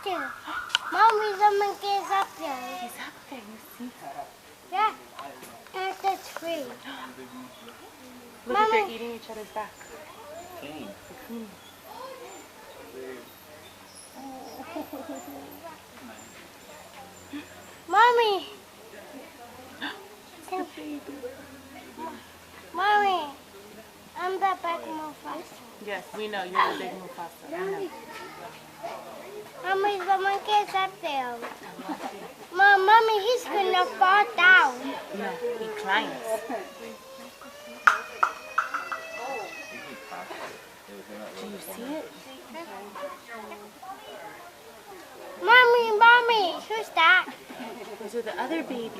there. Mommy, someone is up there. He's up there, you see her. Yeah, at the tree. Look at they're eating each other's back. Clean. Clean. Mommy. Mommy, I'm the big Mufasa. Yes, we know you're the big Mufasa. I know. Mommy, someone is up there. Mommy, he's gonna fall down. No, he climbs. Do you see it? Mommy, who's that? Those are the other babies.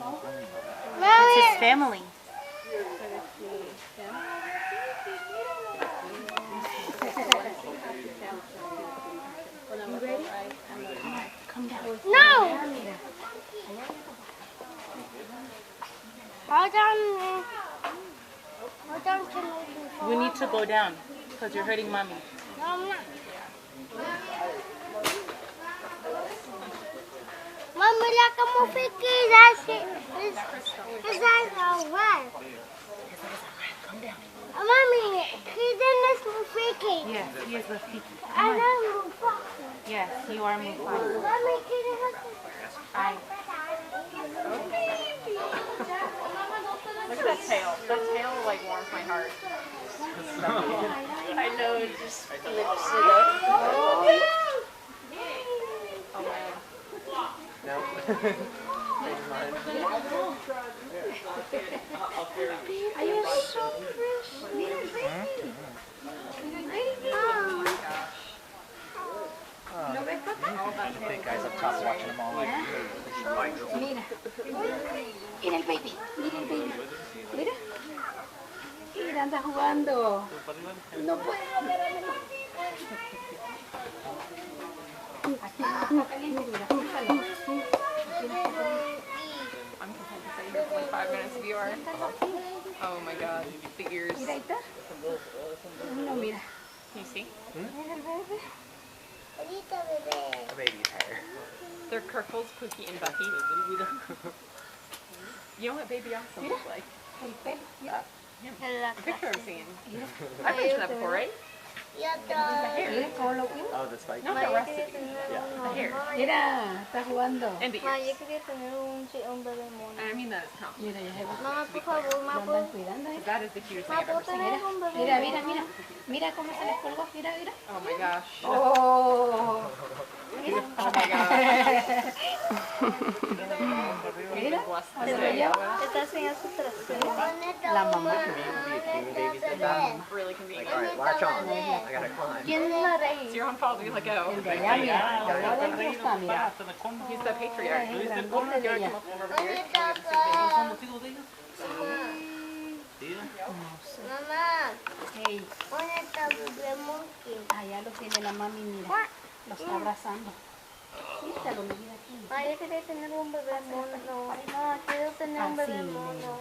Mommy. That's his family. You ready? Come down. No! Hold on. Hold on to me. We need to go down because you're hurting mommy. No, I'm not. Mommy, look at my figgy. That's it. His eyes are red. Come down. Mommy, he's in this Mufiki. Yes, he is Rafiki. And I'm Mufasa. Yes, you are Mufasa. Mommy, can you look Hi. Look at that tail. That tail like warms my heart. I know, it just flips it up. Oh man. No. Are you so pretty? The big guys up top watching them all like. Mira. Mira el baby. Mira el baby. Mira. Mira, anda jugando. No puede volver a ver. I'm content to stay here for like 5 minutes if you are. Oh my god. The ears. Mira, ahí está. No, mira. Can you see? Mira el baby. A baby's hair. They're Kirkles, Pookie, and Bucky. You know what Baby Awesome looks like? El pelo. Mira. The picture I'm seeing. I've mentioned that before, right? Mira cómo lo veo. Oh, the spike. Not the recipe. Yeah. The hair. Mira, está jugando. And the Ma, yo ears. quería tener un bebé mono. And I mean that as compliment. Mira, ya se va. Mamá, por favor, Lo andan cuidando, ¿eh? That is the cutest thing Ma, I've ever ¿puedo seen. tener un bebé Mira, mono? mira, mira. Mira cómo se les colgó. Mira, mira. Oh my gosh. Oh. Oh my gosh. Mira. Bless ¿Se them. lo lleva? Está sin su trasero. La mamá. Babies did that. Really Like, convenient. alright, latch on. I gotta climb. ¿Quién es la It's rey? your own fault we let go. El de allá, mira. El de adentro está, mira. He's the patriarch. Es el You grandote want de to ella. come up over here? Mamá, Hey, ¿dónde está el bebé monkey? allá lo tiene la mami, mira. Lo está abrazando. Míralo, mira aquí. Ma, yo quería tener un bebé mono. Ma, quiero tener un bebé Así, mono.